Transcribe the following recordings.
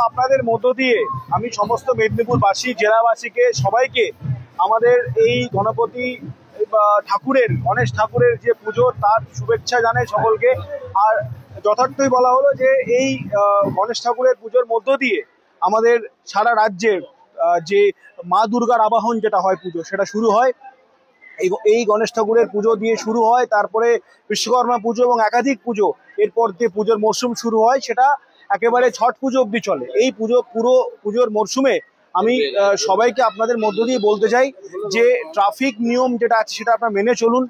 আপনাদের মধ্য দিয়ে আমি সমস্ত মেদিনীপুরবাসী, জেলাবাসীকে, সবাইকে আমাদের এই গণপতি ঠাকুরের, গণেশ ঠাকুরের যে পুজো তার শুভেচ্ছা জানাই সকলকে। আর যথার্থই বলা হলো যে এই গণেশ ঠাকুরের পুজোর মধ্য দিয়ে আমাদের সারা রাজ্যে যে মা দুর্গার আবাহন যেটা হয় পুজো, সেটা শুরু হয়। এই গণেশ ঠাকুরের পুজো দিয়ে শুরু হয়, তারপরে বিশ্বকর্মা পুজো এবং একাধিক পুজো, এরপর দিয়ে পুজোর মরশুম শুরু হয়, সেটা একেবারে ছট পুজো অবধি চলে। এই পুরো পুজোর মরশুমে আমি সবাইকে আপনাদের মধ্য দিয়ে বলতে চাই যে ট্রাফিক নিয়ম যেটা আছে সেটা আপনারা মেনে চলুন,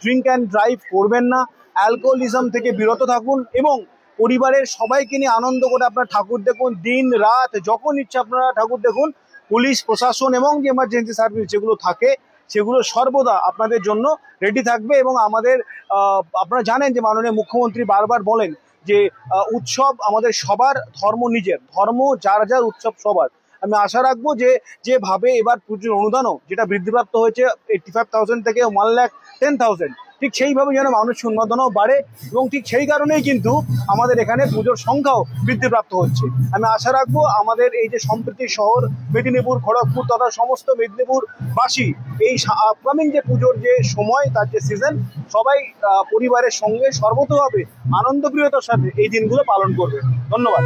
ড্রিঙ্ক অ্যান্ড ড্রাইভ করবেন না, অ্যালকোহলিজম থেকে বিরত থাকুন এবং পরিবারের সবাইকে নিয়ে আনন্দ করে আপনারা ঠাকুর দেখুন। দিন রাত যখন ইচ্ছা আপনারা ঠাকুর দেখুন। পুলিশ প্রশাসন এবং যে এমার্জেন্সি সার্ভিস যেগুলো থাকে সেগুলো সর্বদা আপনাদের জন্য রেডি থাকবে। এবং আমাদের আপনারা জানেন যে মাননীয় মুখ্যমন্ত্রী বারবার বলেন যে উৎসব আমাদের সবার, ধর্ম নিজের, ধর্ম যার যার, উৎসব সবার। আমি আশা রাখবো যে যেভাবে এবার পুজোর অনুদানও যেটা বৃদ্ধিপ্রাপ্ত হয়েছে 85,000 থেকে 1,10,000, ঠিক সেইভাবে যেন মানুষের অনুদানও বাড়ে এবং ঠিক সেই কারণেই কিন্তু আমাদের এখানে পুজোর সংখ্যাও বৃদ্ধিপ্রাপ্ত হচ্ছে। আমি আশা রাখবো আমাদের এই যে সম্প্রীতি শহর মেদিনীপুর, খড়গপুর তথা সমস্ত মেদিনীপুরবাসী এই আপকামিং যে পুজোর যে সময়, তার যে সিজন, সবাই পরিবারের সঙ্গে সর্বতোভাবে আনন্দপ্রিয়তার সাথে এই দিনগুলো পালন করবে। ধন্যবাদ।